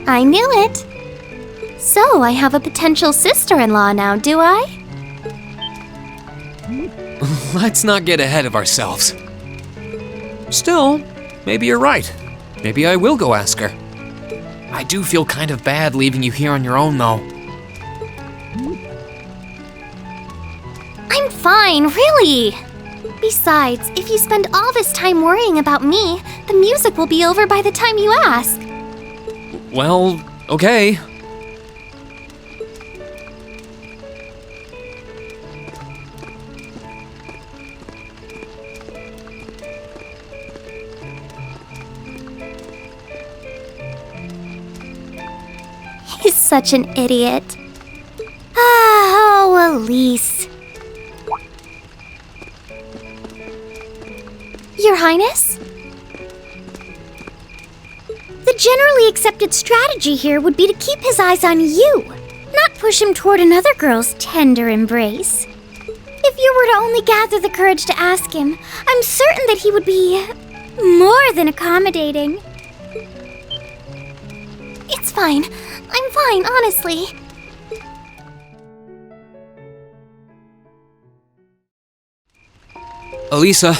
I knew it. So, I have a potential sister-in-law now, do I? Let's not get ahead of ourselves. Still, maybe you're right. Maybe I will go ask her. I do feel kind of bad leaving you here on your own, though. I'm fine, really. Besides, if you spend all this time worrying about me, the music will be over by the time you ask. Well, okay. He's such an idiot. Oh, Elise. Your Highness? The generally accepted strategy here would be to keep his eyes on you, not push him toward another girl's tender embrace. If you were to only gather the courage to ask him, I'm certain that he would be more than accommodating. It's fine. I'm fine, honestly. Alisa.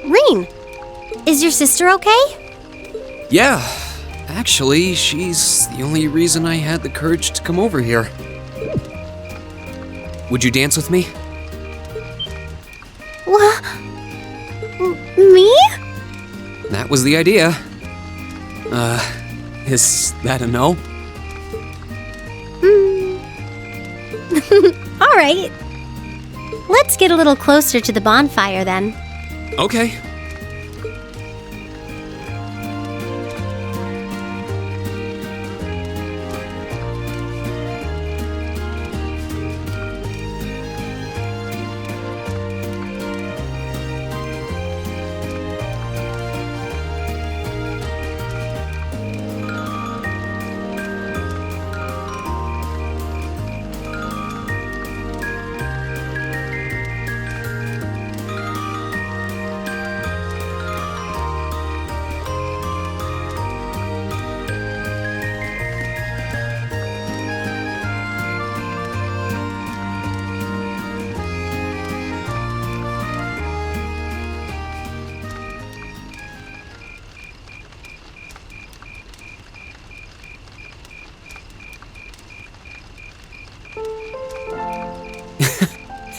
Rein, is your sister okay? Yeah, actually, she's the only reason I had the courage to come over here. Would you dance with me? What? Me? That was the idea. Is that a no? All right. Let's get a little closer to the bonfire then. Okay.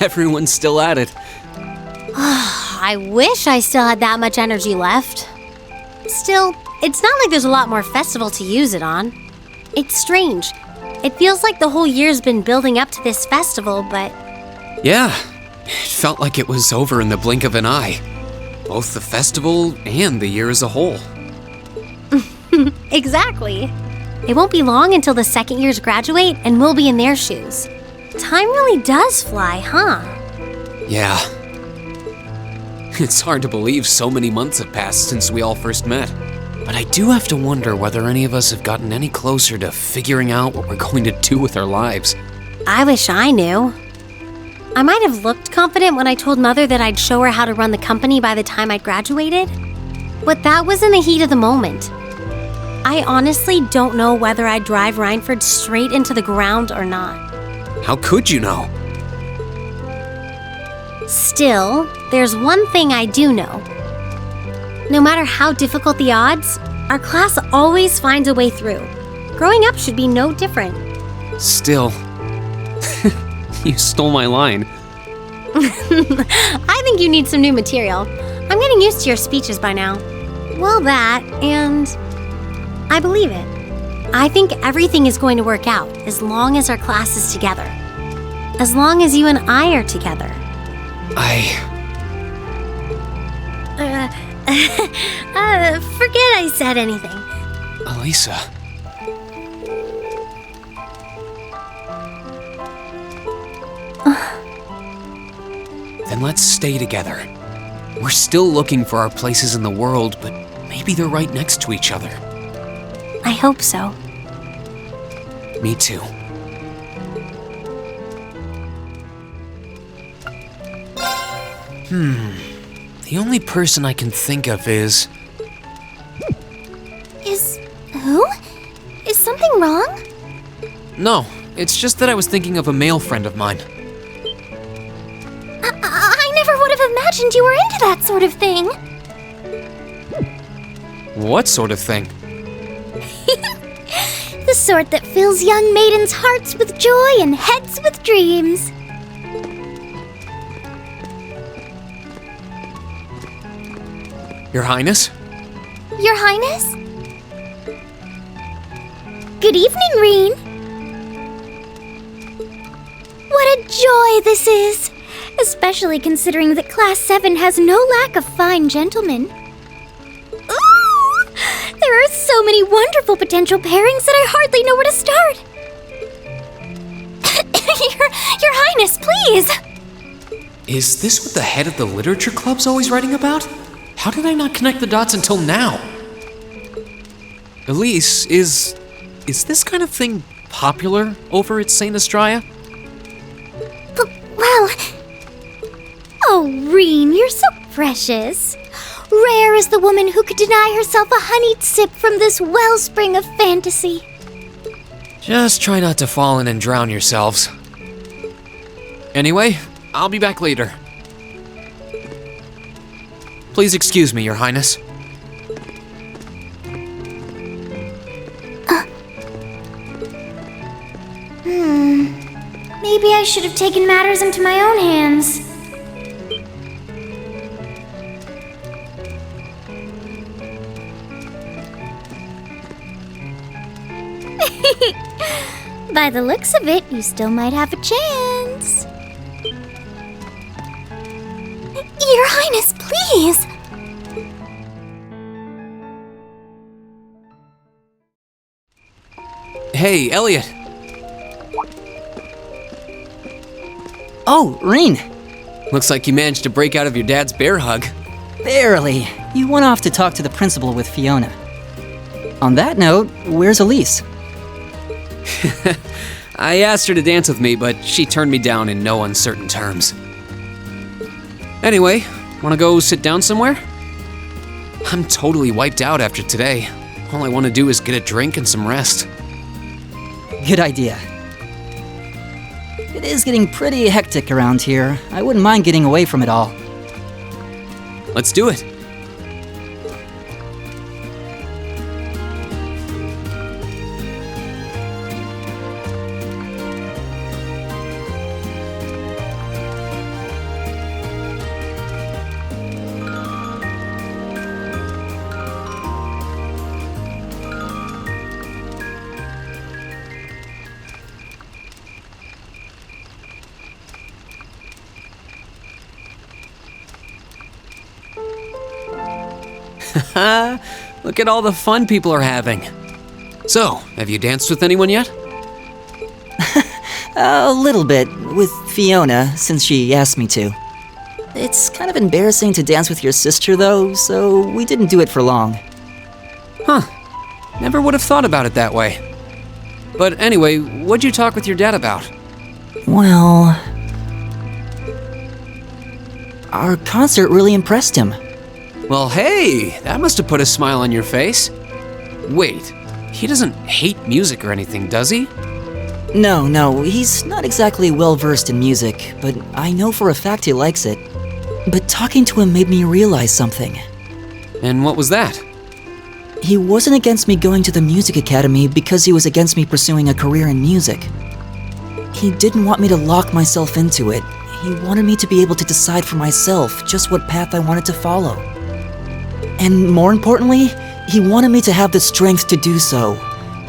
Everyone's still at it. I wish I still had that much energy left. Still, it's not like there's a lot more festival to use it on. It's strange. It feels like the whole year's been building up to this festival, but... Yeah, it felt like it was over in the blink of an eye. Both the festival and the year as a whole. Exactly. It won't be long until the second years graduate and we'll be in their shoes. Time really does fly, huh? Yeah. It's hard to believe so many months have passed since we all first met. But I do have to wonder whether any of us have gotten any closer to figuring out what we're going to do with our lives. I wish I knew. I might have looked confident when I told Mother that I'd show her how to run the company by the time I'd graduated. But that was in the heat of the moment. I honestly don't know whether I'd drive Reinford straight into the ground or not. How could you know? Still, there's one thing I do know. No matter how difficult the odds, our class always finds a way through. Growing up should be no different. Still, you stole my line. I think you need some new material. I'm getting used to your speeches by now. Well, that, and I believe it. I think everything is going to work out as long as our class is together. As long as you and I are together. Forget I said anything. Alisa. Then let's stay together. We're still looking for our places in the world, but maybe they're right next to each other. I hope so. Me too. The only person I can think of is... Who? Is something wrong? No, it's just that I was thinking of a male friend of mine. I never would have imagined you were into that sort of thing. What sort of thing? The sort that fills young maidens' hearts with joy and heads with dreams. Your Highness? Your Highness? Good evening, Reen. What a joy this is, especially considering that Class 7 has no lack of fine gentlemen. Ooh! There are so many wonderful potential pairings that I hardly know where to start. Your Highness, please! Is this what the head of the literature club's always writing about? How did I not connect the dots until now? Elise, is this kind of thing popular over at St. Estrella? Well... Oh, Reen, you're so precious. Rare is the woman who could deny herself a honeyed sip from this wellspring of fantasy. Just try not to fall in and drown yourselves. Anyway, I'll be back later. Please excuse me, Your Highness. Maybe I should have taken matters into my own hands. By the looks of it, you still might have a chance. Your Highness, please! Hey, Elliot. Oh, Reen. Looks like you managed to break out of your dad's bear hug. Barely. You went off to talk to the principal with Fiona. On that note, where's Elise? I asked her to dance with me, but she turned me down in no uncertain terms. Anyway, wanna go sit down somewhere? I'm totally wiped out after today. All I wanna do is get a drink and some rest. Good idea. It is getting pretty hectic around here. I wouldn't mind getting away from it all. Let's do it. Look at all the fun people are having. So, have you danced with anyone yet? A little bit, with Fiona, since she asked me to. It's kind of embarrassing to dance with your sister, though, so we didn't do it for long. Huh. Never would have thought about it that way. But anyway, what'd you talk with your dad about? Well... our concert really impressed him. Well, hey, that must have put a smile on your face. Wait, he doesn't hate music or anything, does he? No, he's not exactly well-versed in music, but I know for a fact he likes it. But talking to him made me realize something. And what was that? He wasn't against me going to the music academy because he was against me pursuing a career in music. He didn't want me to lock myself into it. He wanted me to be able to decide for myself just what path I wanted to follow. And more importantly, he wanted me to have the strength to do so,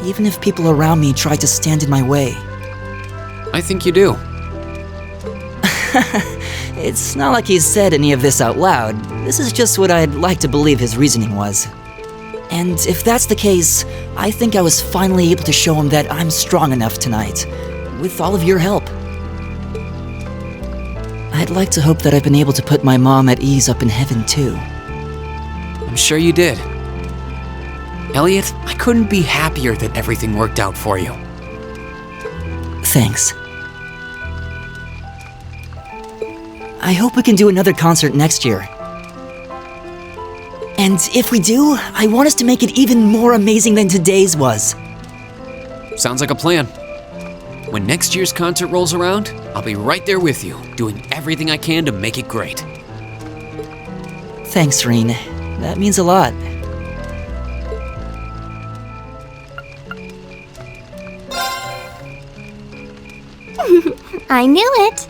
even if people around me tried to stand in my way. I think you do. It's not like he's said any of this out loud. This is just what I'd like to believe his reasoning was. And if that's the case, I think I was finally able to show him that I'm strong enough tonight, with all of your help. I'd like to hope that I've been able to put my mom at ease up in heaven, too. I'm sure you did. Elliot, I couldn't be happier that everything worked out for you. Thanks. I hope we can do another concert next year. And if we do, I want us to make it even more amazing than today's was. Sounds like a plan. When next year's concert rolls around, I'll be right there with you, doing everything I can to make it great. Thanks, Rein. That means a lot. I knew it.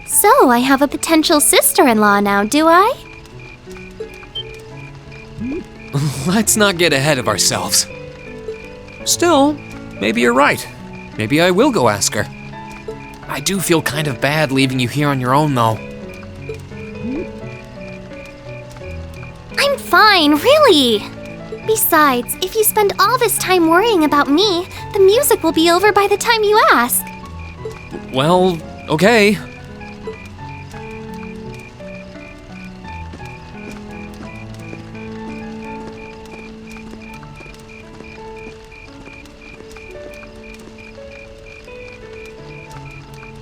So, I have a potential sister-in-law now, do I? Let's not get ahead of ourselves. Still, maybe you're right. Maybe I will go ask her. I do feel kind of bad leaving you here on your own, though. I'm fine, really. Besides, if you spend all this time worrying about me, the music will be over by the time you ask. Well, okay.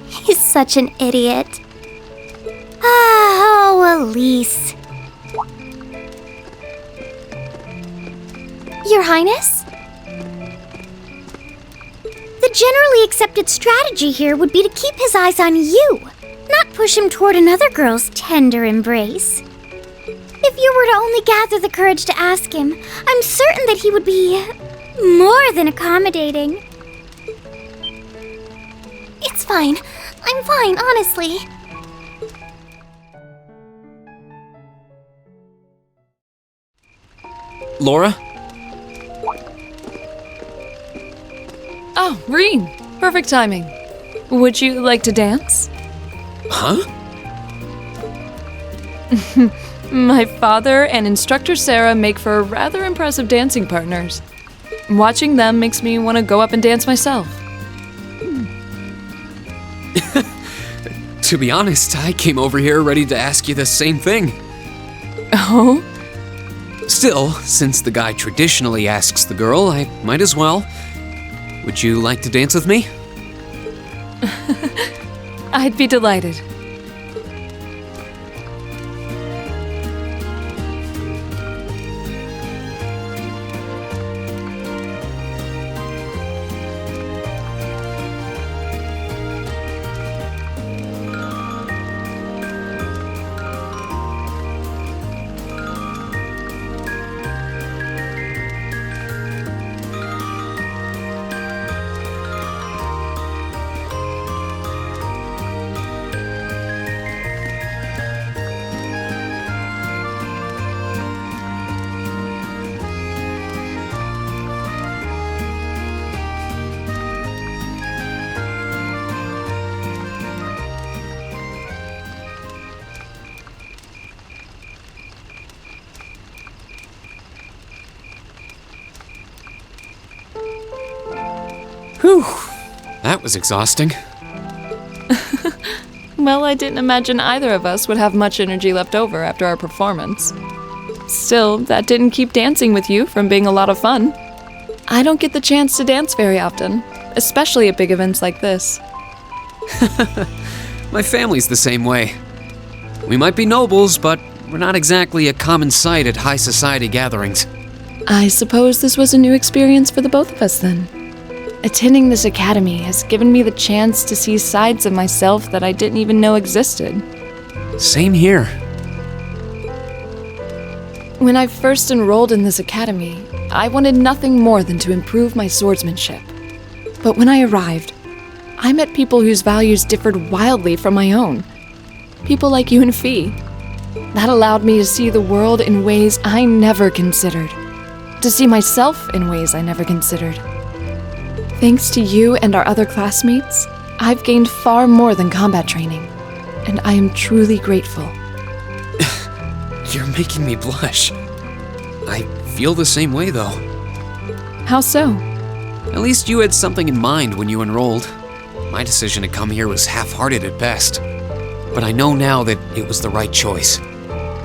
He's such an idiot. Oh, Elise. Your Highness? The generally accepted strategy here would be to keep his eyes on you, not push him toward another girl's tender embrace. If you were to only gather the courage to ask him, I'm certain that he would be more than accommodating. It's fine. I'm fine, honestly. Laura? Oh, Rein. Perfect timing. Would you like to dance? Huh? My father and instructor Sara make for rather impressive dancing partners. Watching them makes me want to go up and dance myself. To be honest, I came over here ready to ask you the same thing. Oh? Still, since the guy traditionally asks the girl, I might as well. Would you like to dance with me? I'd be delighted. Whew, that was exhausting. Well, I didn't imagine either of us would have much energy left over after our performance. Still, that didn't keep dancing with you from being a lot of fun. I don't get the chance to dance very often, especially at big events like this. My family's the same way. We might be nobles, but we're not exactly a common sight at high society gatherings. I suppose this was a new experience for the both of us then. Attending this academy has given me the chance to see sides of myself that I didn't even know existed. Same here. When I first enrolled in this academy, I wanted nothing more than to improve my swordsmanship. But when I arrived, I met people whose values differed wildly from my own. People like you and Fee. That allowed me to see the world in ways I never considered. To see myself in ways I never considered. Thanks to you and our other classmates, I've gained far more than combat training, and I am truly grateful. You're making me blush. I feel the same way, though. How so? At least you had something in mind when you enrolled. My decision to come here was half-hearted at best. But I know now that it was the right choice.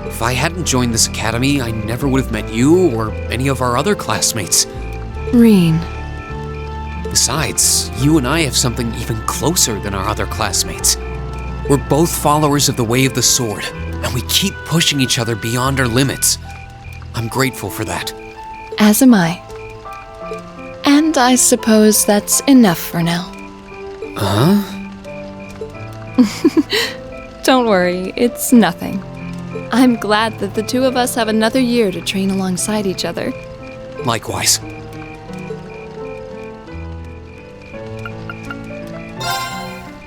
If I hadn't joined this academy, I never would have met you or any of our other classmates. Rein. Besides, you and I have something even closer than our other classmates. We're both followers of the way of the sword, and we keep pushing each other beyond our limits. I'm grateful for that. As am I. And I suppose that's enough for now. Huh? Don't worry, it's nothing. I'm glad that the two of us have another year to train alongside each other. Likewise.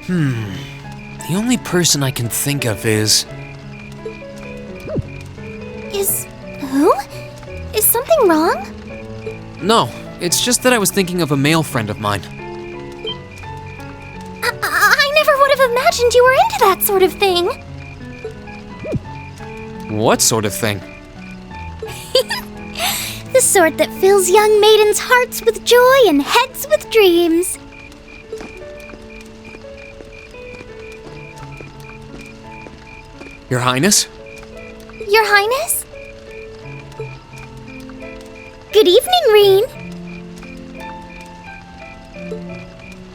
The only person I can think of is... Who? Is something wrong? No, it's just that I was thinking of a male friend of mine. I never would have imagined you were into that sort of thing. What sort of thing? The sort that fills young maidens' hearts with joy and heads with dreams. Your Highness? Your Highness? Good evening, Reen.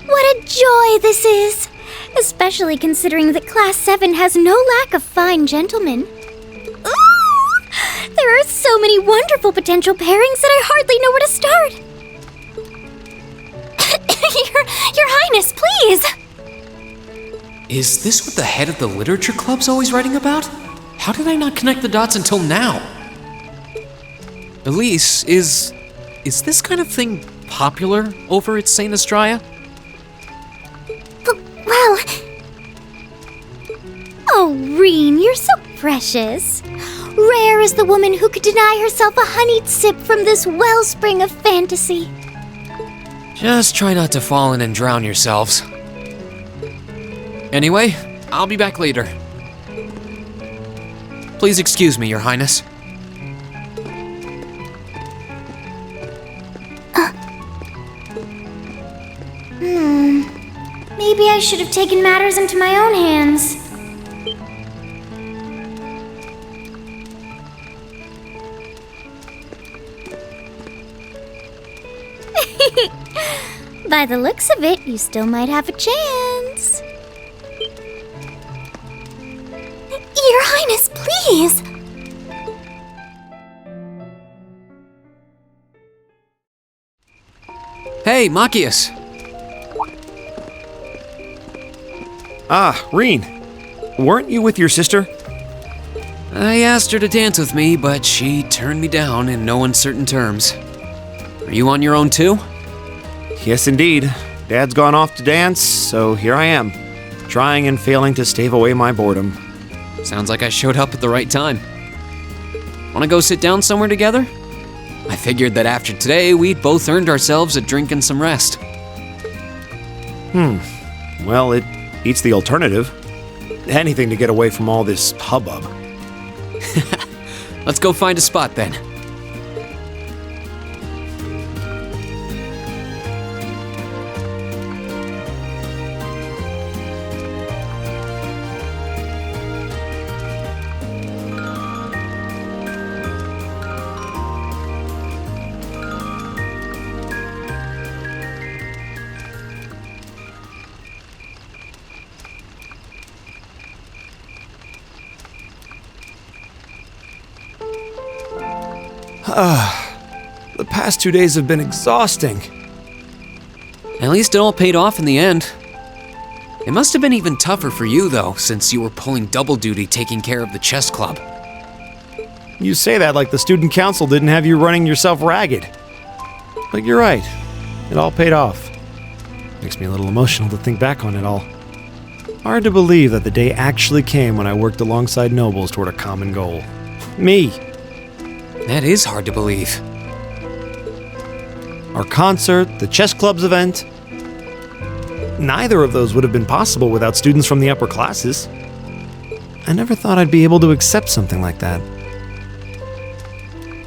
What a joy this is, especially considering that Class 7 has no lack of fine gentlemen. Ooh! There are so many wonderful potential pairings that I hardly know where to start. Your Highness, please! Is this what the head of the literature club's always writing about? How did I not connect the dots until now? Elise, is this kind of thing popular over at St. Estrella? Well... Oh, Reen, you're so precious. Rare is the woman who could deny herself a honeyed sip from this wellspring of fantasy. Just try not to fall in and drown yourselves. Anyway, I'll be back later. Please excuse me, Your Highness. Maybe I should have taken matters into my own hands. By the looks of it, you still might have a chance. Your Highness, please! Hey, Machias! Ah, Reen. Weren't you with your sister? I asked her to dance with me, but she turned me down in no uncertain terms. Are you on your own too? Yes, indeed. Dad's gone off to dance, so here I am, trying and failing to stave away my boredom. Sounds like I showed up at the right time. Wanna go sit down somewhere together? I figured that after today, we'd both earned ourselves a drink and some rest. Well, it beats the alternative. Anything to get away from all this hubbub. Let's go find a spot then. The past 2 days have been exhausting. At least it all paid off in the end. It must have been even tougher for you, though, since you were pulling double duty taking care of the chess club. You say that like the student council didn't have you running yourself ragged. But you're right. It all paid off. Makes me a little emotional to think back on it all. Hard to believe that the day actually came when I worked alongside nobles toward a common goal. Me. That is hard to believe. Our concert, the chess club's event. Neither of those would have been possible without students from the upper classes. I never thought I'd be able to accept something like that.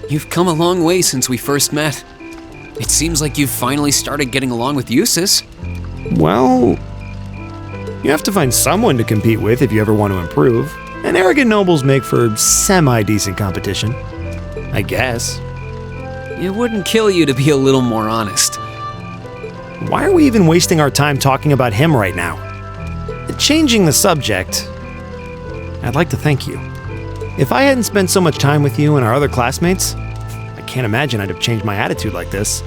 You've come a long way since we first met. It seems like you've finally started getting along with Jusis. Well, you have to find someone to compete with if you ever want to improve. And arrogant nobles make for semi-decent competition. I guess. It wouldn't kill you to be a little more honest. Why are we even wasting our time talking about him right now? Changing the subject, I'd like to thank you. If I hadn't spent so much time with you and our other classmates, I can't imagine I'd have changed my attitude like this.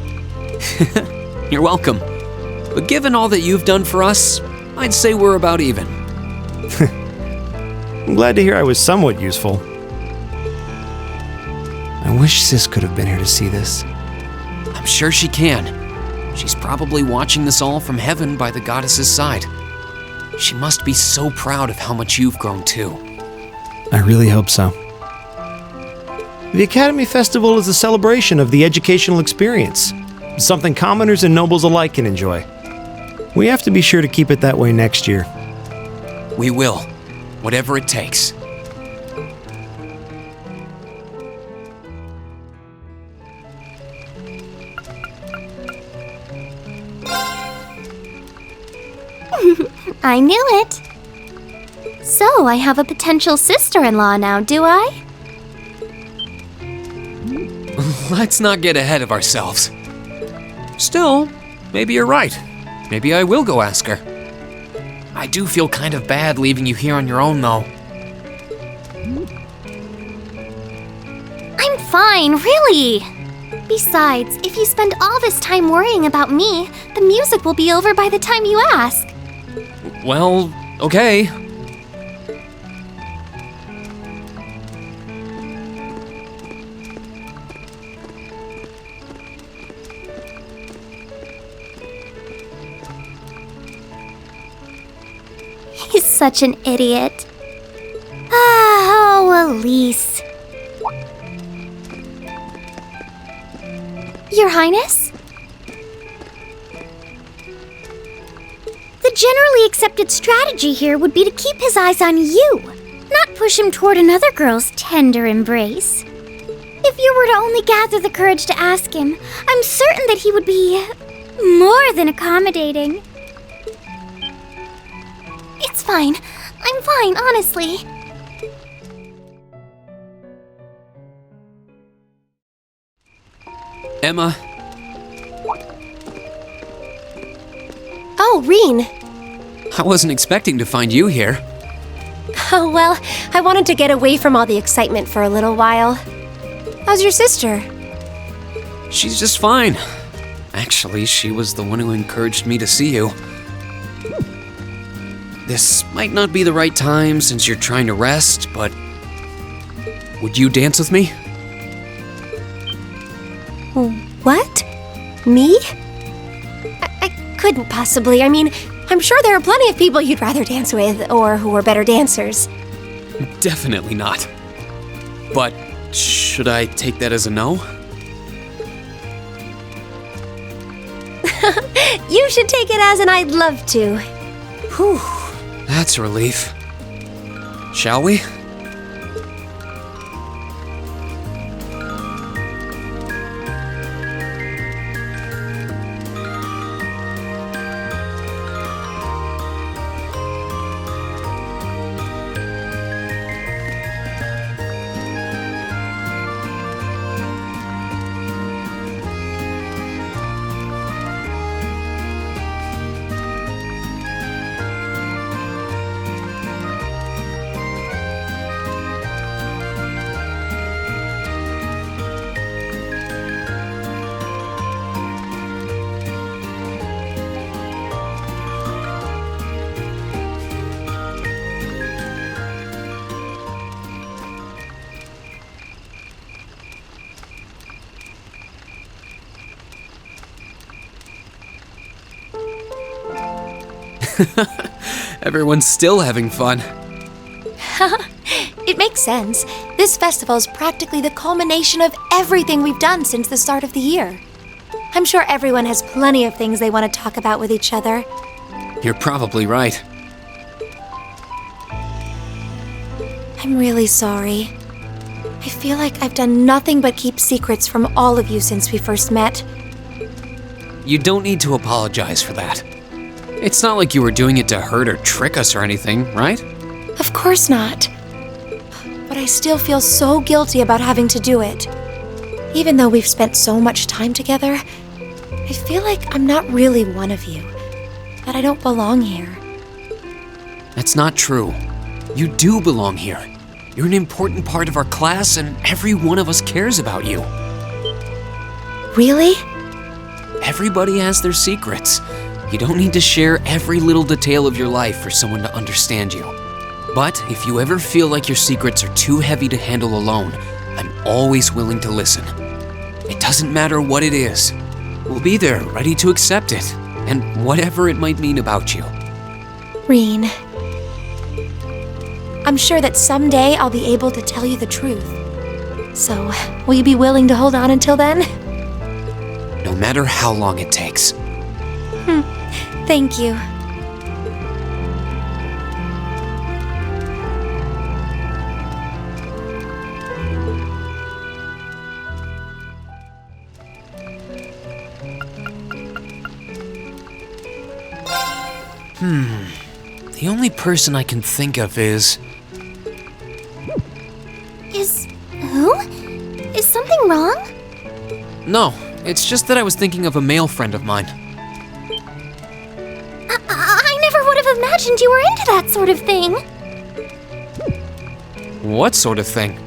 You're welcome. But given all that you've done for us, I'd say we're about even. I'm glad to hear I was somewhat useful. I wish Sis could have been here to see this. I'm sure she can. She's probably watching this all from heaven by the goddess's side. She must be so proud of how much you've grown too. I really hope so. The Academy Festival is a celebration of the educational experience, something commoners and nobles alike can enjoy. We have to be sure to keep it that way next year. We will, whatever it takes. I knew it. So, I have a potential sister-in-law now, do I? Let's not get ahead of ourselves. Still, maybe you're right. Maybe I will go ask her. I do feel kind of bad leaving you here on your own, though. I'm fine, really. Besides, if you spend all this time worrying about me, the music will be over by the time you ask. Well, okay. He's such an idiot. Oh, Elise. Your Highness? The generally accepted strategy here would be to keep his eyes on you, not push him toward another girl's tender embrace. If you were to only gather the courage to ask him, I'm certain that he would be more than accommodating. It's fine. I'm fine, honestly. Emma. Oh, Reen. I wasn't expecting to find you here. Oh, well, I wanted to get away from all the excitement for a little while. How's your sister? She's just fine. Actually, she was the one who encouraged me to see you. This might not be the right time since you're trying to rest, but would you dance with me? What? Me? I couldn't possibly. I mean, I'm sure there are plenty of people you'd rather dance with, or who are better dancers. Definitely not. But should I take that as a no? You should take it as an I'd love to. Whew. That's a relief. Shall we? Everyone's still having fun. It makes sense. This festival is practically the culmination of everything we've done since the start of the year. I'm sure everyone has plenty of things they want to talk about with each other. You're probably right. I'm really sorry. I feel like I've done nothing but keep secrets from all of you since we first met. You don't need to apologize for that. It's not like you were doing it to hurt or trick us or anything, right? Of course not. But I still feel so guilty about having to do it. Even though we've spent so much time together, I feel like I'm not really one of you. That I don't belong here. That's not true. You do belong here. You're an important part of our class, and every one of us cares about you. Really? Everybody has their secrets. You don't need to share every little detail of your life for someone to understand you. But if you ever feel like your secrets are too heavy to handle alone, I'm always willing to listen. It doesn't matter what it is. We'll be there, ready to accept it, and whatever it might mean about you. Rein, I'm sure that someday I'll be able to tell you the truth. So, will you be willing to hold on until then? No matter how long it takes. Thank you. The only person I can think of is... Who? Is something wrong? No, it's just that I was thinking of a male friend of mine. I never would have imagined you were into that sort of thing. What sort of thing?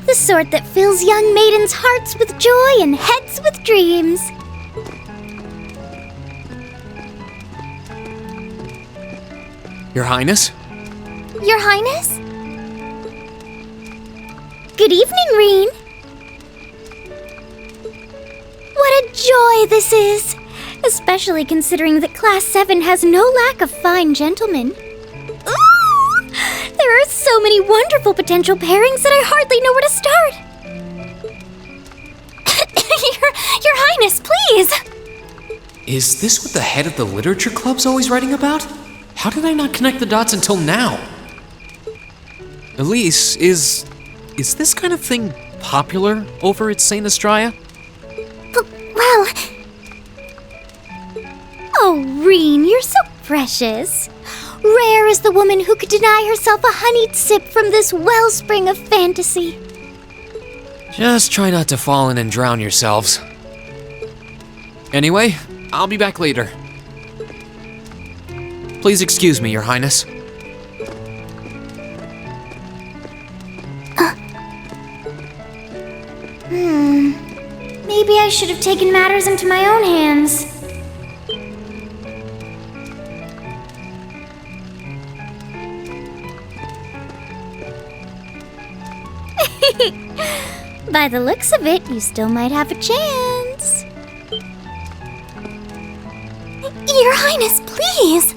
The sort that fills young maidens' hearts with joy and heads with dreams. Your Highness? Your Highness? Good evening, Rein. What a joy this is, especially considering that Class 7 has no lack of fine gentlemen. Ooh! There are so many wonderful potential pairings that I hardly know where to start. Your Highness, please! Is this what the head of the literature club's always writing about? How did I not connect the dots until now? Elise, is this kind of thing popular over at St. Estrella? Well... Oh, Rein, you're so precious. Rare is the woman who could deny herself a honeyed sip from this wellspring of fantasy. Just try not to fall in and drown yourselves. Anyway, I'll be back later. Please excuse me, Your Highness. Maybe I should have taken matters into my own hands. By the looks of it, you still might have a chance. Your Highness, please!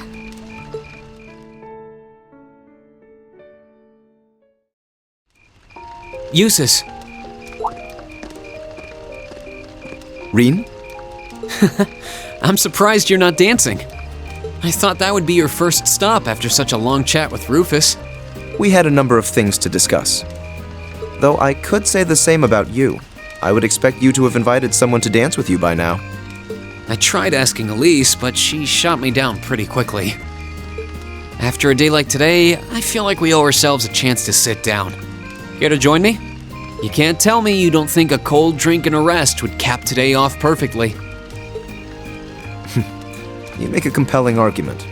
Jusis. Rein? I'm surprised you're not dancing. I thought that would be your first stop after such a long chat with Rufus. We had a number of things to discuss. Though I could say the same about you. I would expect you to have invited someone to dance with you by now. I tried asking Elise, but she shot me down pretty quickly. After a day like today, I feel like we owe ourselves a chance to sit down. Care to join me? You can't tell me you don't think a cold drink and a rest would cap today off perfectly. You make a compelling argument.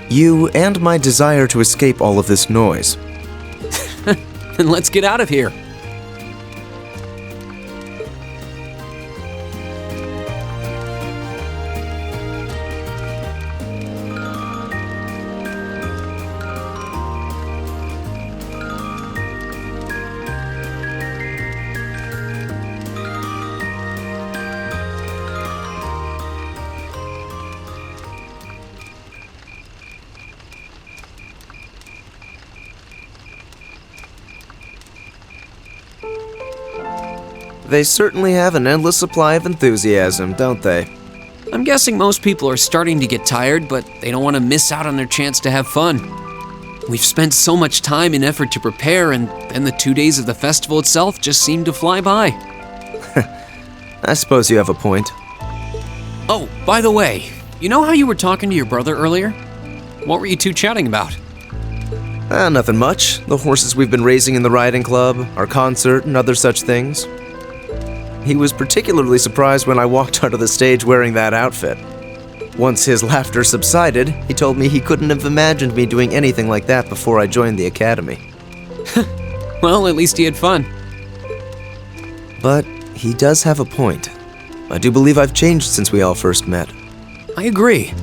You and my desire to escape all of this noise. Then let's get out of here. They certainly have an endless supply of enthusiasm, don't they? I'm guessing most people are starting to get tired, but they don't want to miss out on their chance to have fun. We've spent so much time and effort to prepare, and then the 2 days of the festival itself just seemed to fly by. I suppose you have a point. Oh, by the way, you know how you were talking to your brother earlier? What were you two chatting about? Nothing much. The horses we've been raising in the riding club, our concert, and other such things. He was particularly surprised when I walked onto the stage wearing that outfit. Once his laughter subsided, he told me he couldn't have imagined me doing anything like that before I joined the academy. Well, at least he had fun. But he does have a point. I do believe I've changed since we all first met. I agree.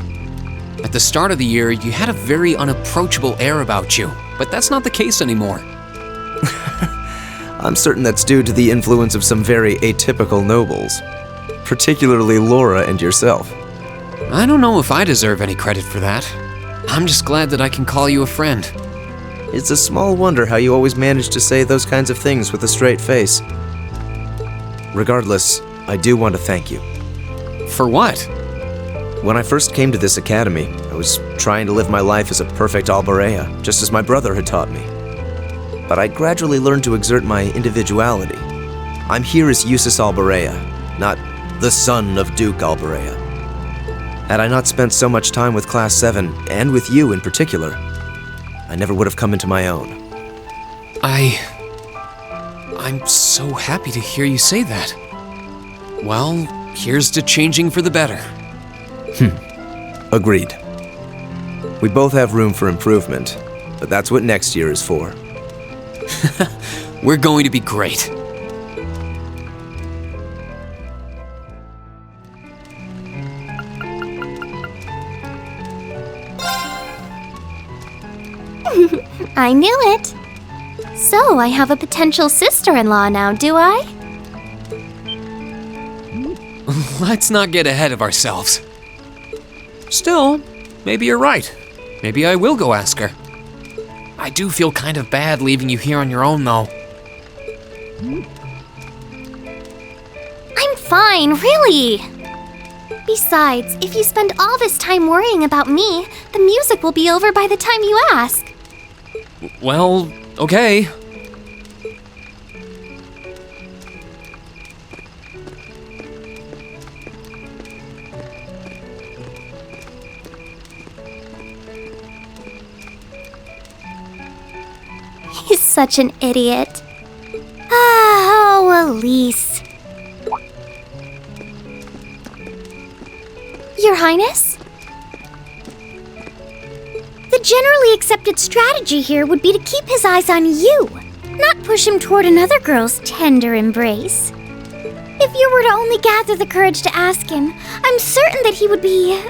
At the start of the year, you had a very unapproachable air about you, but that's not the case anymore. I'm certain that's due to the influence of some very atypical nobles, particularly Laura and yourself. I don't know if I deserve any credit for that. I'm just glad that I can call you a friend. It's a small wonder how you always manage to say those kinds of things with a straight face. Regardless, I do want to thank you. For what? When I first came to this academy, I was trying to live my life as a perfect Alborea, just as my brother had taught me. But I gradually learned to exert my individuality. I'm here as Jusis Alborea, not the son of Duke Alborea. Had I not spent so much time with Class 7, and with you in particular, I never would have come into my own. I'm so happy to hear you say that. Well, here's to changing for the better. Agreed. We both have room for improvement, but that's what next year is for. We're going to be great. I knew it. So, I have a potential sister-in-law now, do I? Let's not get ahead of ourselves. Still, maybe you're right. Maybe I will go ask her. I do feel kind of bad leaving you here on your own, though. I'm fine, really. Besides, if you spend all this time worrying about me, the music will be over by the time you ask. Well, okay. He's such an idiot. Oh, Elise. Your Highness? The generally accepted strategy here would be to keep his eyes on you, not push him toward another girl's tender embrace. If you were to only gather the courage to ask him, I'm certain that he would be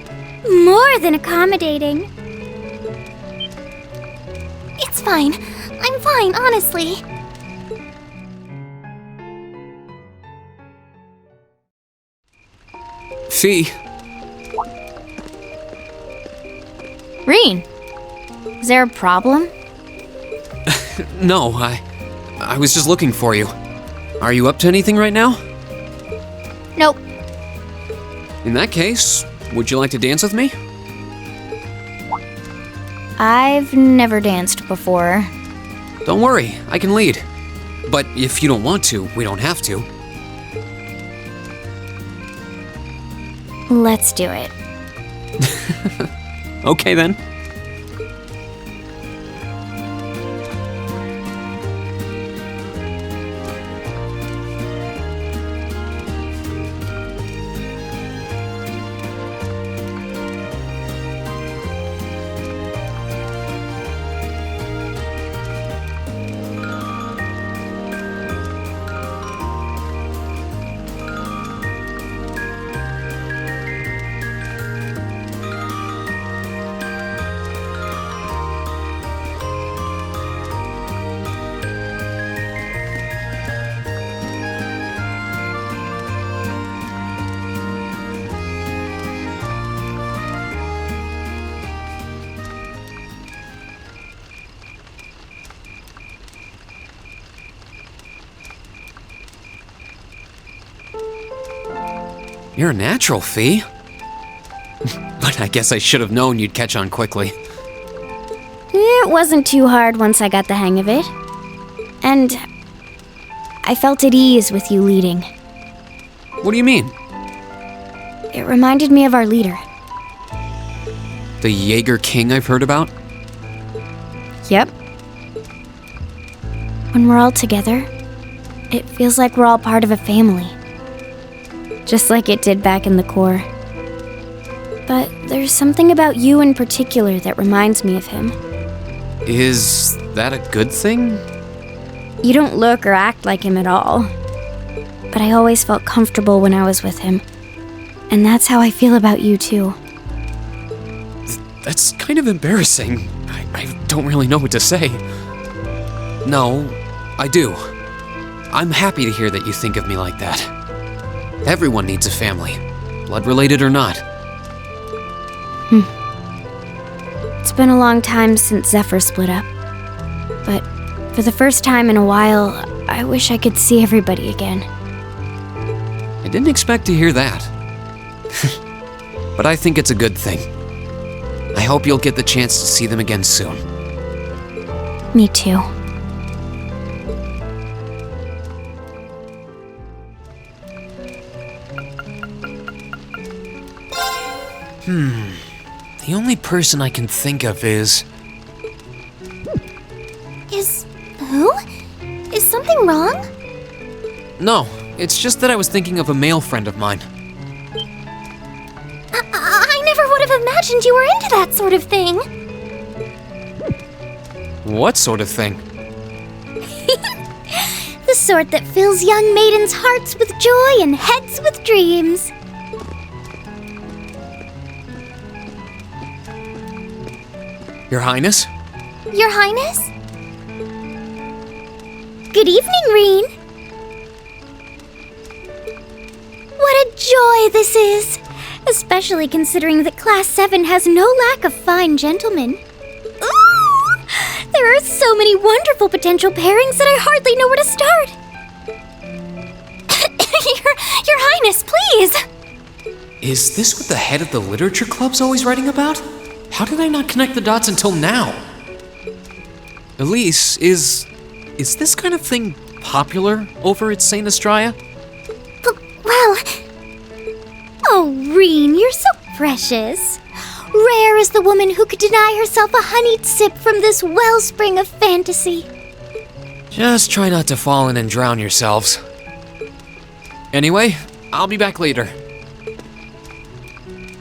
more than accommodating. It's fine. I'm fine, honestly. Fee. Rein, is there a problem? No, I was just looking for you. Are you up to anything right now? Nope. In that case, would you like to dance with me? I've never danced before. Don't worry, I can lead. But if you don't want to, we don't have to. Let's do it. Okay then. You're a natural, Fee. But I guess I should have known you'd catch on quickly. It wasn't too hard once I got the hang of it. And I felt at ease with you leading. What do you mean? It reminded me of our leader. The Jaeger King I've heard about? Yep. When we're all together, it feels like we're all part of a family. Just like it did back in the Corps. but there's something about you in particular that reminds me of him. Is that a good thing? You don't look or act like him at all. But I always felt comfortable when I was with him. And that's how I feel about you, too. That's kind of embarrassing. I don't really know what to say. No, I do. I'm happy to hear that you think of me like that. Everyone needs a family, blood-related or not. It's been a long time since Zephyr split up. But for the first time in a while, I wish I could see everybody again. I didn't expect to hear that. But I think it's a good thing. I hope you'll get the chance to see them again soon. Me too. The only person I can think of is... Who? Is something wrong? No, it's just that I was thinking of a male friend of mine. I never would have imagined you were into that sort of thing. What sort of thing? The sort that fills young maidens' hearts with joy and heads with dreams. Your Highness? Your Highness? Good evening, Reen. What a joy this is, especially considering that Class 7 has no lack of fine gentlemen. Ooh! There are so many wonderful potential pairings that I hardly know where to start. Your Highness, please! Is this what the head of the literature club's always writing about? How did I not connect the dots until now? Elise, is this kind of thing popular over at St. Estrella? Well... Oh, Reen, you're so precious. Rare is the woman who could deny herself a honeyed sip from this wellspring of fantasy. Just try not to fall in and drown yourselves. Anyway, I'll be back later.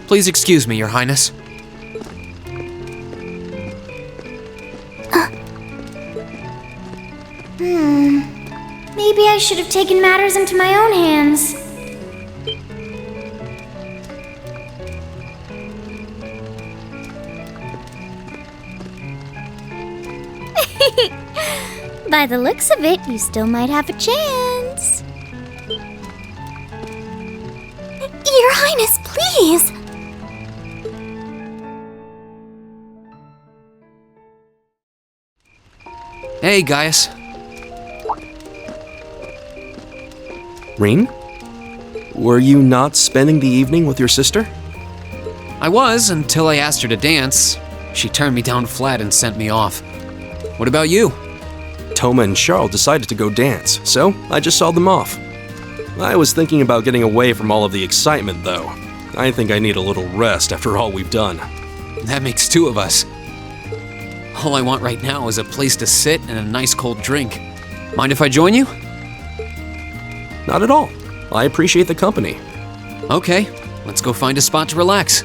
Please excuse me, Your Highness. Maybe I should have taken matters into my own hands. By the looks of it, you still might have a chance. Your Highness, please! Hey, Gaius. Reen? Were you not spending the evening with your sister? I was, until I asked her to dance. She turned me down flat and sent me off. What about you? Toma and Charles decided to go dance, so I just saw them off. I was thinking about getting away from all of the excitement, though. I think I need a little rest after all we've done. That makes two of us. All I want right now is a place to sit and a nice cold drink. Mind if I join you? Not at all. I appreciate the company. Okay, let's go find a spot to relax.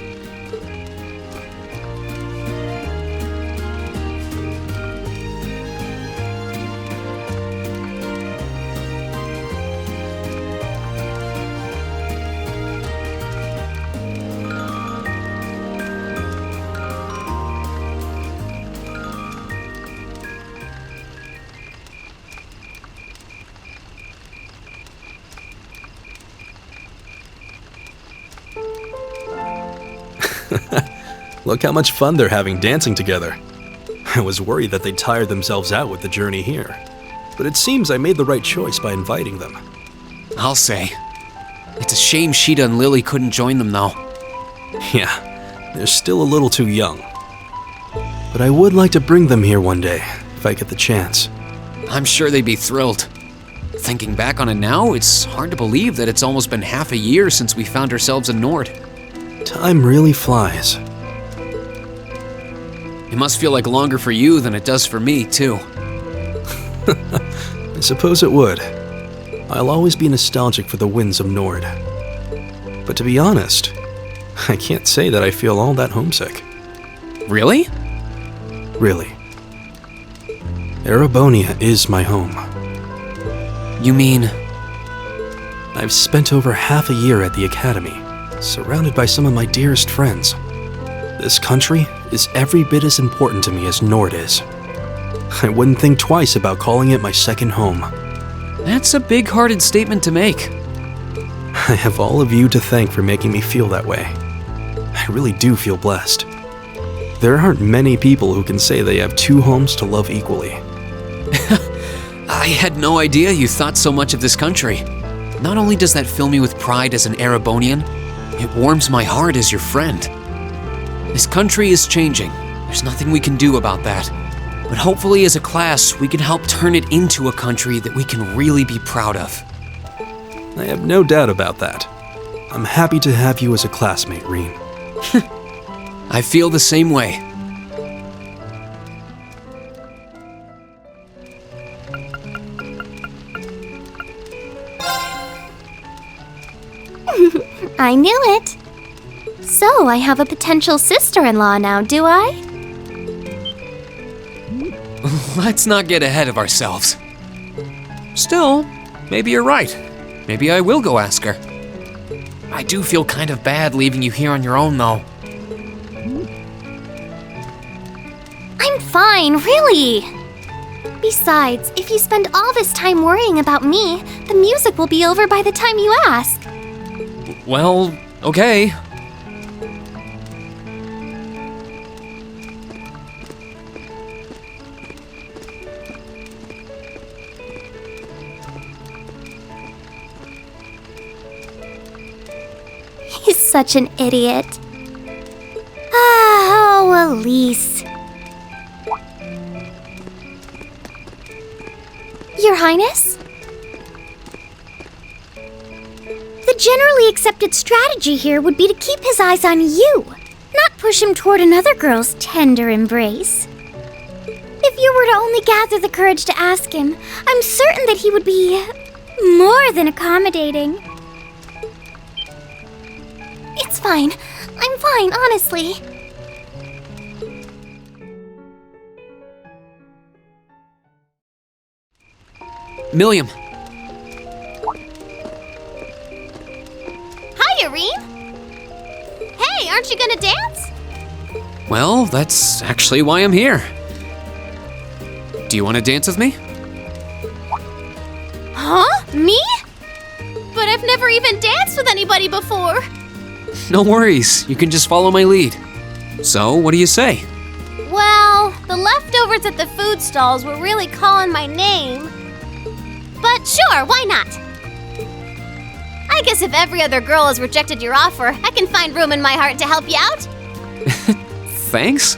Look how much fun they're having dancing together. I was worried that they'd tire themselves out with the journey here. But it seems I made the right choice by inviting them. I'll say. It's a shame Sheeta and Lily couldn't join them, though. Yeah, they're still a little too young. But I would like to bring them here one day, if I get the chance. I'm sure they'd be thrilled. Thinking back on it now, it's hard to believe that it's almost been half a year since we found ourselves in Nord. Time really flies. It must feel like longer for you than it does for me, too. I suppose it would. I'll always be nostalgic for the winds of Nord. But to be honest, I can't say that I feel all that homesick. Really? Really. Erebonia is my home. You mean... I've spent over half a year at the academy, surrounded by some of my dearest friends. This country is every bit as important to me as Nord is. I wouldn't think twice about calling it my second home. That's a big-hearted statement to make. I have all of you to thank for making me feel that way. I really do feel blessed. There aren't many people who can say they have two homes to love equally. I had no idea you thought so much of this country. Not only does that fill me with pride as an Erebonian, it warms my heart as your friend. This country is changing. There's nothing we can do about that. But hopefully as a class, we can help turn it into a country that we can really be proud of. I have no doubt about that. I'm happy to have you as a classmate, Rein. I feel the same way. I knew it. So, I have a potential sister-in-law now, do I? Let's not get ahead of ourselves. Still, maybe you're right. Maybe I will go ask her. I do feel kind of bad leaving you here on your own, though. I'm fine, really. Besides, if you spend all this time worrying about me, the music will be over by the time you ask. Well, okay. He's such an idiot. Oh, Elise. Your Highness? The generally accepted strategy here would be to keep his eyes on you, not push him toward another girl's tender embrace. If you were to only gather the courage to ask him, I'm certain that he would be more than accommodating. It's fine. I'm fine, honestly. Millium. Hiya, Rein. Hey, aren't you gonna dance? Well, that's actually why I'm here. Do you want to dance with me? Huh? Me? But I've never even danced with anybody before. No worries, you can just follow my lead. So, what do you say? Well, the leftovers at the food stalls were really calling my name. But sure, why not? I guess if every other girl has rejected your offer, I can find room in my heart to help you out. Thanks?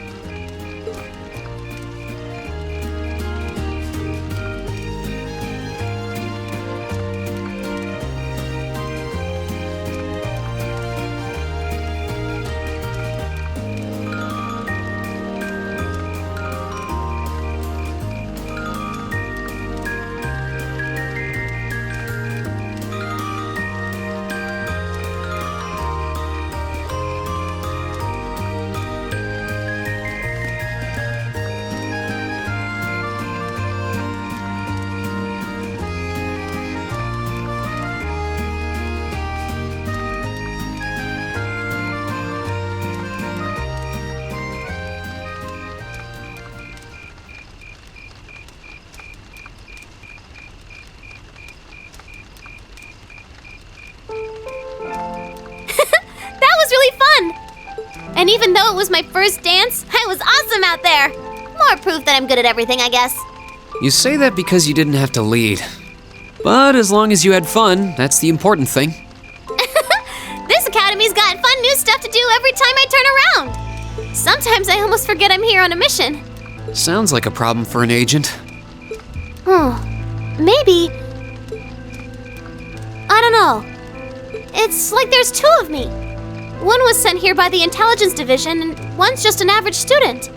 And even though it was my first dance, I was awesome out there. More proof that I'm good at everything, I guess. You say that because you didn't have to lead. But as long as you had fun, that's the important thing. This academy's got fun new stuff to do every time I turn around. Sometimes I almost forget I'm here on a mission. Sounds like a problem for an agent. Maybe. I don't know. It's like there's two of me. One was sent here by the intelligence division, and one's just an average student.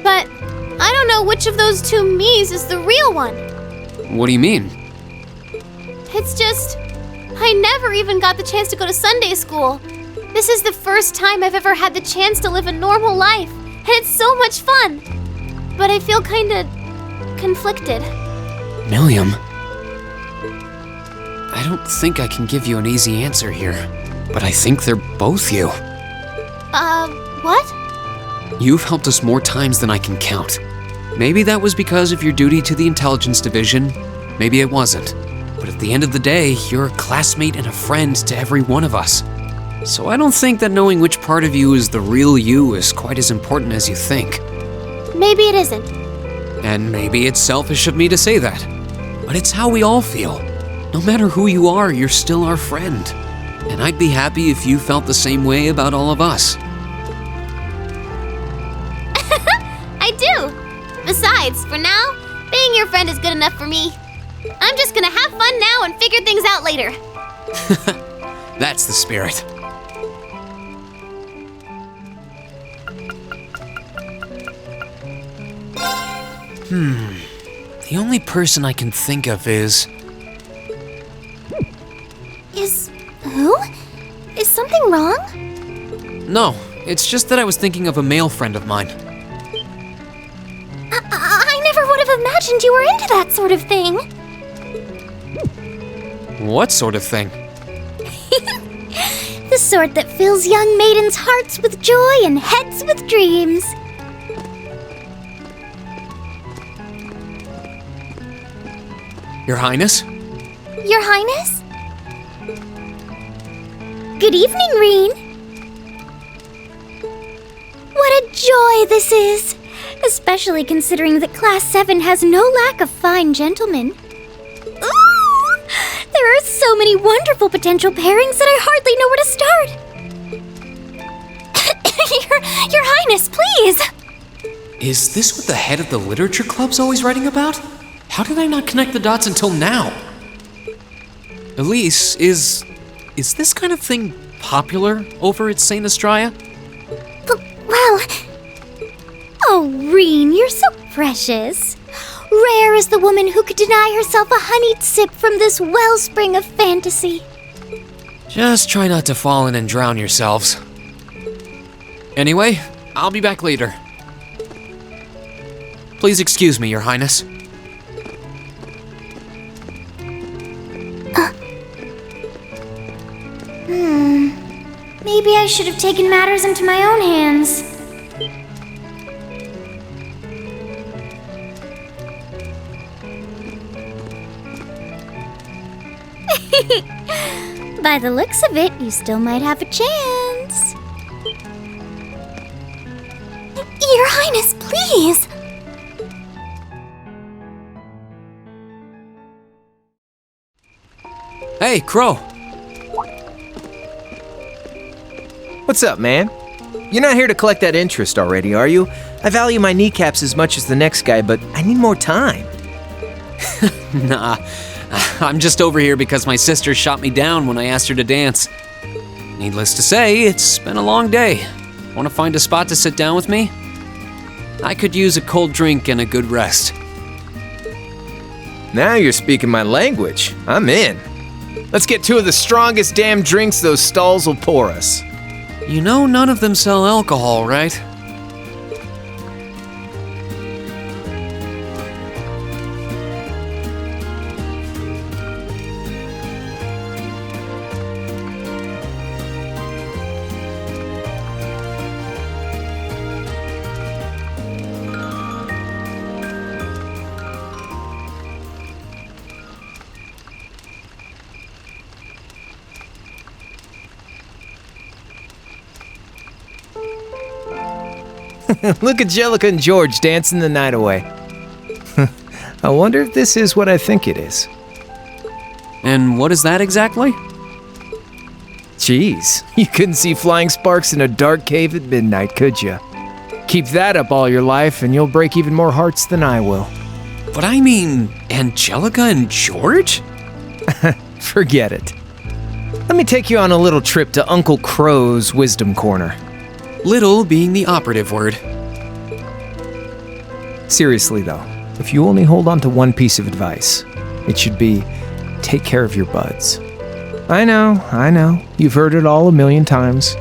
But I don't know which of those two me's is the real one. What do you mean? It's just, I never even got the chance to go to Sunday school. This is the first time I've ever had the chance to live a normal life, and it's so much fun. But I feel kinda conflicted. Millium, I don't think I can give you an easy answer here, but I think they're both you. What? You've helped us more times than I can count. Maybe that was because of your duty to the intelligence division, maybe it wasn't. But at the end of the day, you're a classmate and a friend to every one of us. So I don't think that knowing which part of you is the real you is quite as important as you think. Maybe it isn't. And maybe it's selfish of me to say that, but it's how we all feel. No matter who you are, you're still our friend. And I'd be happy if you felt the same way about all of us. I do! Besides, for now, being your friend is good enough for me. I'm just gonna have fun now and figure things out later. That's the spirit. The only person I can think of is... Who? Is something wrong? No, it's just that I was thinking of a male friend of mine. I never would have imagined you were into that sort of thing. What sort of thing? The sort that fills young maidens' hearts with joy and heads with dreams. Your Highness? Your Highness? Good evening, Reen. What a joy this is, especially considering that Class 7 has no lack of fine gentlemen. Ooh! There are so many wonderful potential pairings that I hardly know where to start. Your Highness, please! Is this what the head of the literature club's always writing about? How did I not connect the dots until now? Elise, is this kind of thing popular over at St. Estrella? Well... Oh, Reen, you're so precious. Rare is the woman who could deny herself a honeyed sip from this wellspring of fantasy. Just try not to fall in and drown yourselves. Anyway, I'll be back later. Please excuse me, Your Highness. Maybe I should have taken matters into my own hands. By the looks of it, you still might have a chance. Your Highness, please! Hey, Crow. What's up, man? You're not here to collect that interest already, are you? I value my kneecaps as much as the next guy, but I need more time. Nah, I'm just over here because my sister shot me down when I asked her to dance. Needless to say, it's been a long day. Want to find a spot to sit down with me? I could use a cold drink and a good rest. Now you're speaking my language. I'm in. Let's get two of the strongest damn drinks those stalls will pour us. You know none of them sell alcohol, right? Look at Jellica and George dancing the night away. I wonder if this is what I think it is. And what is that exactly? Jeez, you couldn't see flying sparks in a dark cave at midnight, could you? Keep that up all your life and you'll break even more hearts than I will. But I mean, Angelica and George? Forget it. Let me take you on a little trip to Uncle Crow's Wisdom Corner. Little being the operative word. Seriously though, if you only hold on to one piece of advice, it should be, take care of your buds. I know, you've heard it all a million times,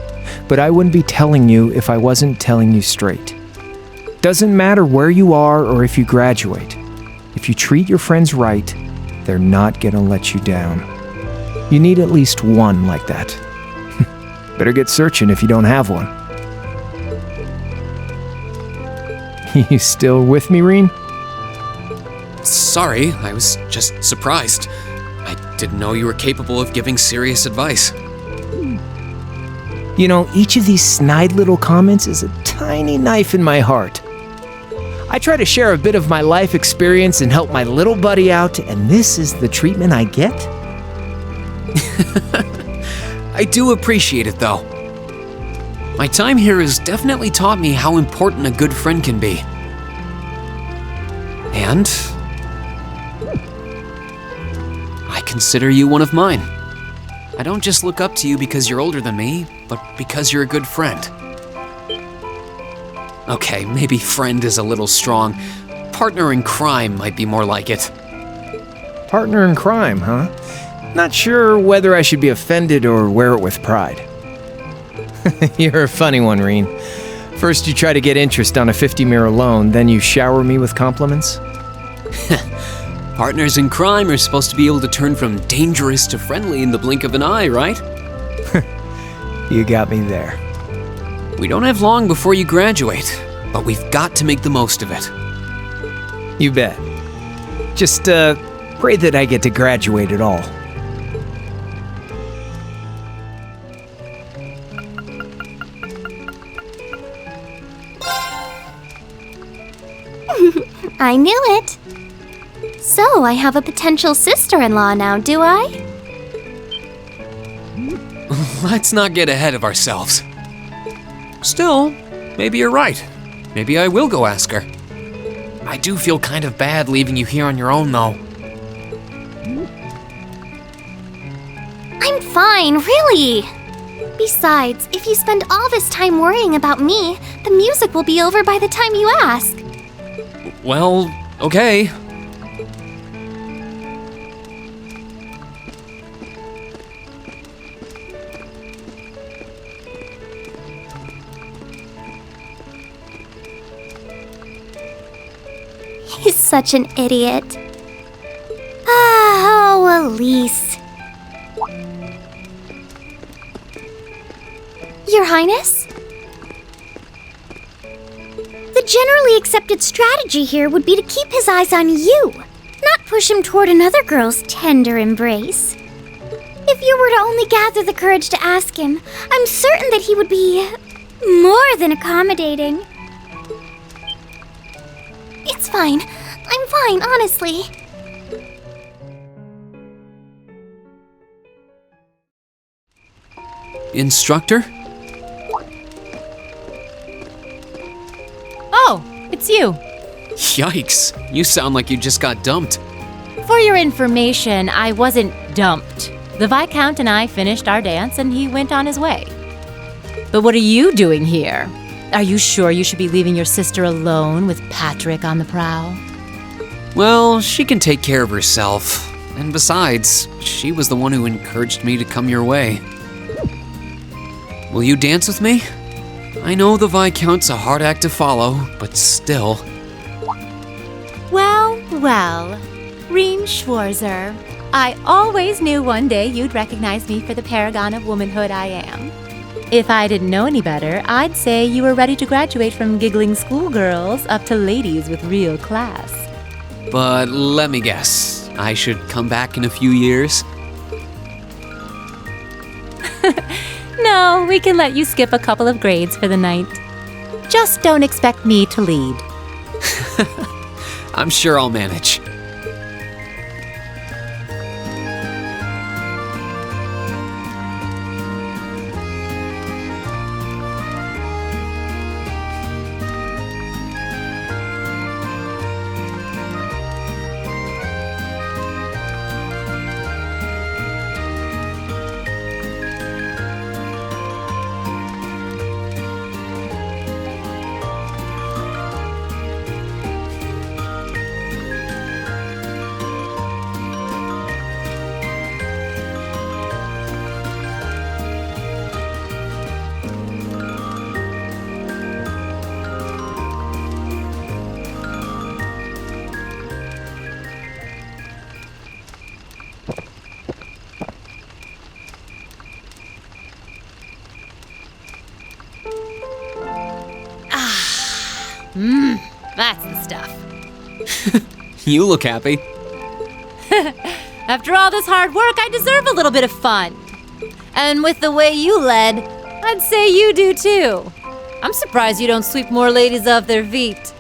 but I wouldn't be telling you if I wasn't telling you straight. Doesn't matter where you are or if you graduate. If you treat your friends right, they're not gonna let you down. You need at least one like that. Better get searching if you don't have one. You still with me, Reen? Sorry, I was just surprised. I didn't know you were capable of giving serious advice. You know, each of these snide little comments is a tiny knife in my heart. I try to share a bit of my life experience and help my little buddy out, and this is the treatment I get? I do appreciate it, though. My time here has definitely taught me how important a good friend can be. And I consider you one of mine. I don't just look up to you because you're older than me, but because you're a good friend. Okay, maybe friend is a little strong. Partner in crime might be more like it. Partner in crime, huh? Not sure whether I should be offended or wear it with pride. You're a funny one, Reen. First you try to get interest on a 50-mirror loan, then you shower me with compliments? Partners in crime are supposed to be able to turn from dangerous to friendly in the blink of an eye, right? You got me there. We don't have long before you graduate, but we've got to make the most of it. You bet. Just, pray that I get to graduate at all. I knew it. So, I have a potential sister-in-law now, do I? Let's not get ahead of ourselves. Still, maybe you're right. Maybe I will go ask her. I do feel kind of bad leaving you here on your own, though. I'm fine, really. Besides, if you spend all this time worrying about me, the music will be over by the time you ask. Well, okay. He's such an idiot. Oh, Elise. Your Highness? The generally accepted strategy here would be to keep his eyes on you, not push him toward another girl's tender embrace. If you were to only gather the courage to ask him, I'm certain that he would be more than accommodating. It's fine. I'm fine, honestly. Instructor? Oh, it's you. Yikes, you sound like you just got dumped. For your information, I wasn't dumped. The Viscount and I finished our dance and he went on his way. But what are you doing here? Are you sure you should be leaving your sister alone with Patrick on the prowl? Well, she can take care of herself. And besides, she was the one who encouraged me to come your way. Will you dance with me? I know the Viscount's a hard act to follow, but still. Well, well, Reen Schwarzer. I always knew one day you'd recognize me for the paragon of womanhood I am. If I didn't know any better, I'd say you were ready to graduate from giggling schoolgirls up to ladies with real class. But let me guess, I should come back in a few years? No, we can let you skip a couple of grades for the night. Just don't expect me to lead. I'm sure I'll manage. That's the stuff. You look happy. After all this hard work, I deserve a little bit of fun. And with the way you led, I'd say you do too. I'm surprised you don't sweep more ladies off their feet.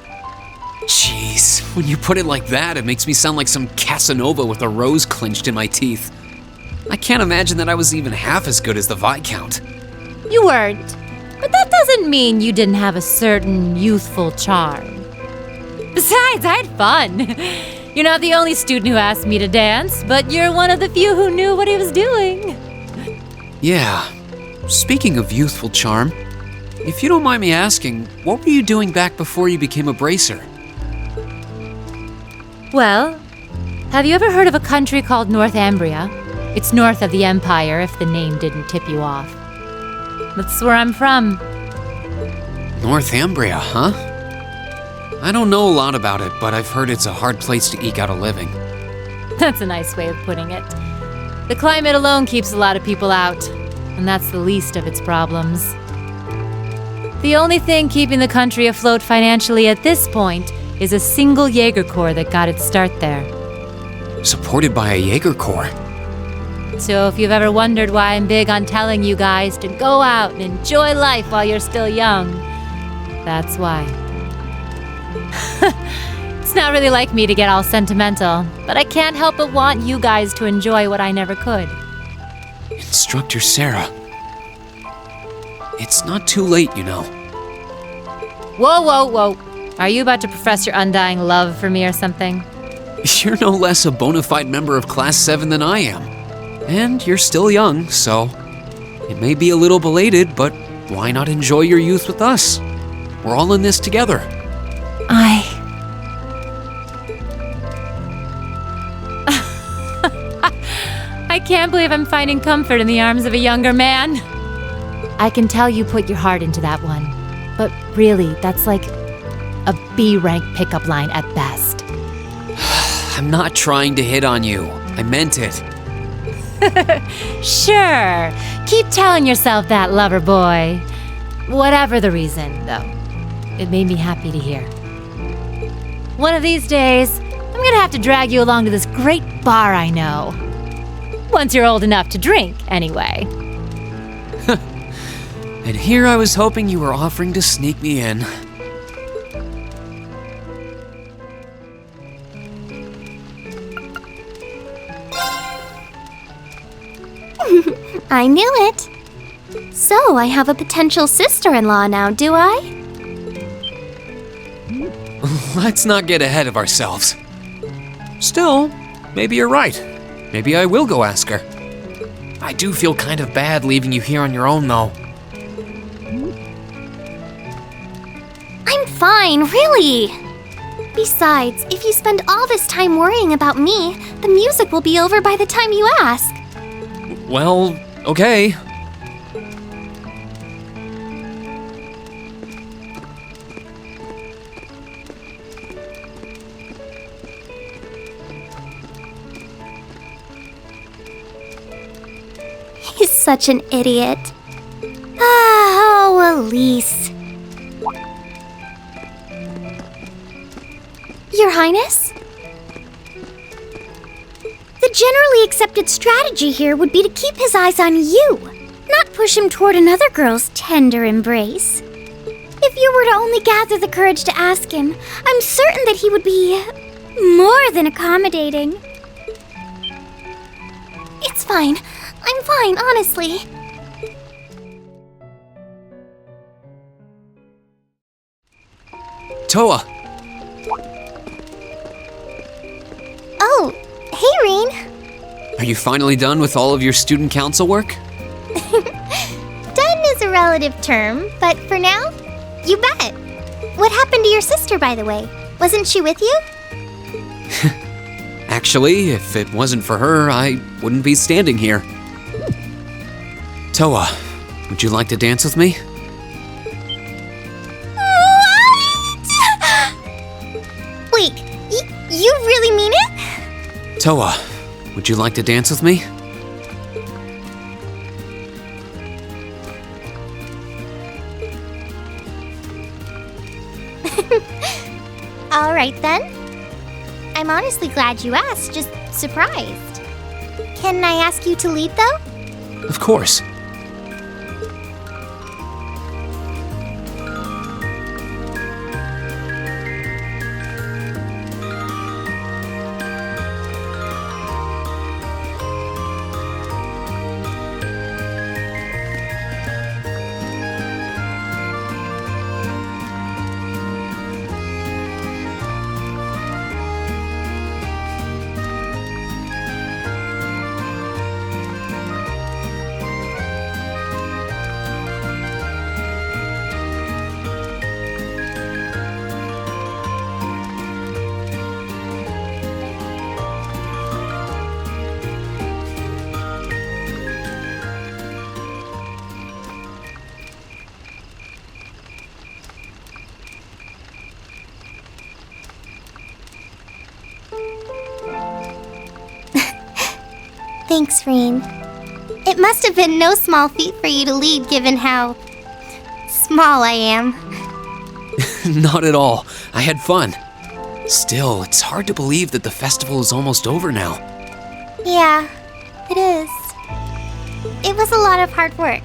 Jeez, when you put it like that, it makes me sound like some Casanova with a rose clenched in my teeth. I can't imagine that I was even half as good as the Viscount. You weren't. But that doesn't mean you didn't have a certain youthful charm. Besides, I had fun. You're not the only student who asked me to dance, but you're one of the few who knew what he was doing. Yeah. Speaking of youthful charm, if you don't mind me asking, what were you doing back before you became a bracer? Well, have you ever heard of a country called Northumbria? It's north of the Empire, if the name didn't tip you off. That's where I'm from. Northumbria, huh? I don't know a lot about it, but I've heard it's a hard place to eke out a living. That's a nice way of putting it. The climate alone keeps a lot of people out, and that's the least of its problems. The only thing keeping the country afloat financially at this point is a single Jaeger Corps that got its start there. Supported by a Jaeger Corps. So if you've ever wondered why I'm big on telling you guys to go out and enjoy life while you're still young, that's why. It's not really like me to get all sentimental, but I can't help but want you guys to enjoy what I never could. Instructor Sara. It's not too late, you know. Whoa, whoa, whoa. Are you about to profess your undying love for me or something? You're no less a bona fide member of Class 7 than I am. And you're still young, so it may be a little belated, but why not enjoy your youth with us? We're all in this together. I can't believe I'm finding comfort in the arms of a younger man. I can tell you put your heart into that one, but really, that's like a B-rank pickup line at best. I'm not trying to hit on you. I meant it. Sure. Keep telling yourself that, lover boy. Whatever the reason, though, it made me happy to hear. One of these days, I'm gonna have to drag you along to this great bar I know. Once you're old enough to drink, anyway. And here I was hoping you were offering to sneak me in. I knew it. So, I have a potential sister-in-law now, do I? Let's not get ahead of ourselves. Still, maybe you're right. Maybe I will go ask her. I do feel kind of bad leaving you here on your own, though. I'm fine, really. Besides, if you spend all this time worrying about me, the music will be over by the time you ask. Well, okay. He's such an idiot. Oh, Elise. Your Highness? The generally accepted strategy here would be to keep his eyes on you, not push him toward another girl's tender embrace. If you were to only gather the courage to ask him, I'm certain that he would be more than accommodating. It's fine. I'm fine, honestly. Towa! Oh, hey, Rein. Are you finally done with all of your student council work? Done is a relative term, but for now, you bet. What happened to your sister, by the way? Wasn't she with you? Actually, if it wasn't for her, I wouldn't be standing here. Towa, would you like to dance with me? What? Wait, you really mean it? Towa, would you like to dance with me? right then. I'm honestly glad you asked, just surprised. Can I ask you to lead, though? Of course. Thanks, Rein. It must have been no small feat for you to lead, given how small I am. Not at all. I had fun. Still, it's hard to believe that the festival is almost over now. Yeah, it is. It was a lot of hard work,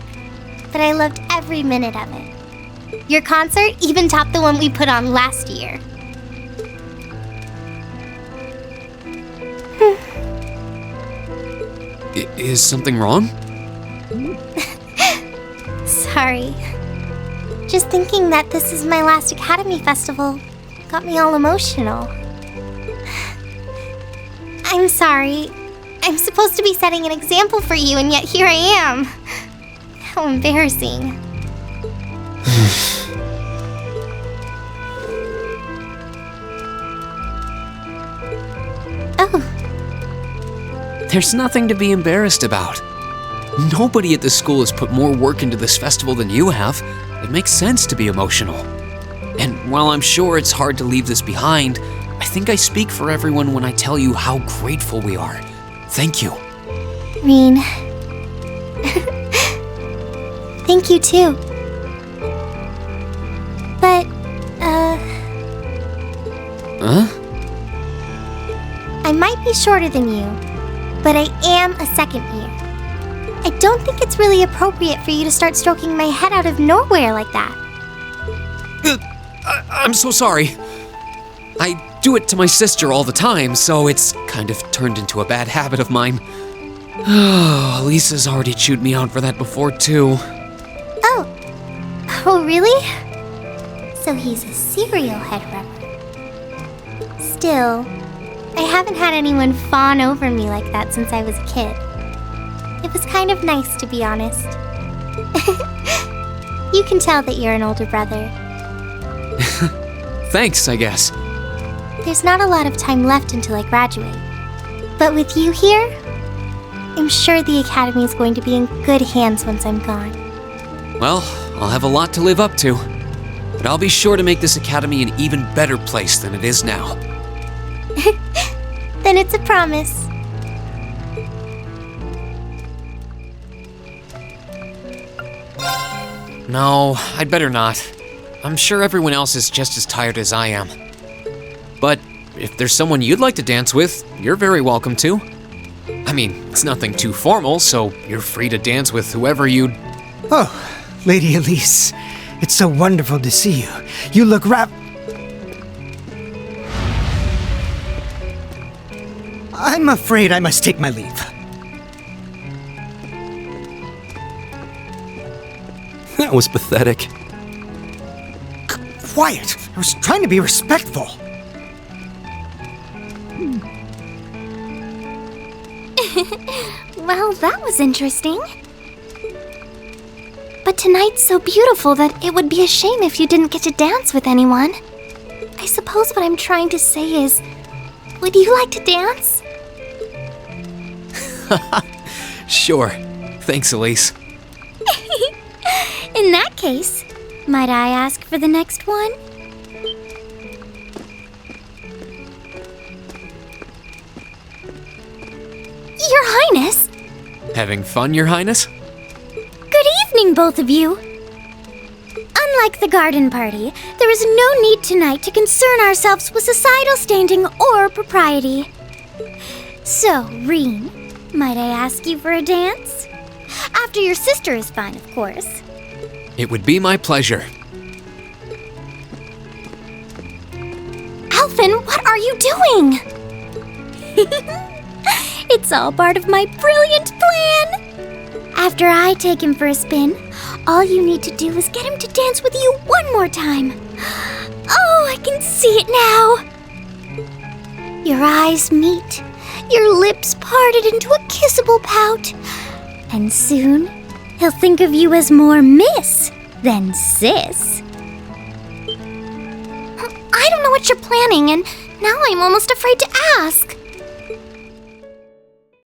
but I loved every minute of it. Your concert even topped the one we put on last year. Is something wrong? Sorry. Just thinking that this is my last Academy Festival got me all emotional. I'm sorry. I'm supposed to be setting an example for you, and yet here I am. How embarrassing. Oh. There's nothing to be embarrassed about. Nobody at this school has put more work into this festival than you have. It makes sense to be emotional. And while I'm sure it's hard to leave this behind, I think I speak for everyone when I tell you how grateful we are. Thank you. Rein. Thank you too. But, Huh? I might be shorter than you, but I am a second year. I don't think it's really appropriate for you to start stroking my head out of nowhere like that. I'm so sorry. I do it to my sister all the time, so it's kind of turned into a bad habit of mine. Alisa's already chewed me out for that before, too. Oh, really? So he's a serial head rubber. Still, I haven't had anyone fawn over me like that since I was a kid. It was kind of nice, to be honest. You can tell that you're an older brother. Thanks, I guess. There's not a lot of time left until I graduate. But with you here, I'm sure the Academy is going to be in good hands once I'm gone. Well, I'll have a lot to live up to. But I'll be sure to make this Academy an even better place than it is now. Then it's a promise. No, I'd better not. I'm sure everyone else is just as tired as I am. But if there's someone you'd like to dance with, you're very welcome to. I mean, it's nothing too formal, so you're free to dance with whoever you'd... Oh, Lady Elise, it's so wonderful to see you. You look I'm afraid I must take my leave. That was pathetic. Quiet! I was trying to be respectful. Well, that was interesting. But tonight's so beautiful that it would be a shame if you didn't get to dance with anyone. I suppose what I'm trying to say is, would you like to dance? Sure. Thanks, Elise. In that case, might I ask for the next one? Your Highness! Having fun, Your Highness? Good evening, both of you! Unlike the garden party, there is no need tonight to concern ourselves with societal standing or propriety. So, Reen, might I ask you for a dance? After your sister is fine, of course. It would be my pleasure. Alfin, what are you doing? It's all part of my brilliant plan! After I take him for a spin, all you need to do is get him to dance with you one more time. Oh, I can see it now! Your eyes meet, your lips parted into a kissable pout, and soon he'll think of you as more miss than sis. I don't know what you're planning, and now I'm almost afraid to ask.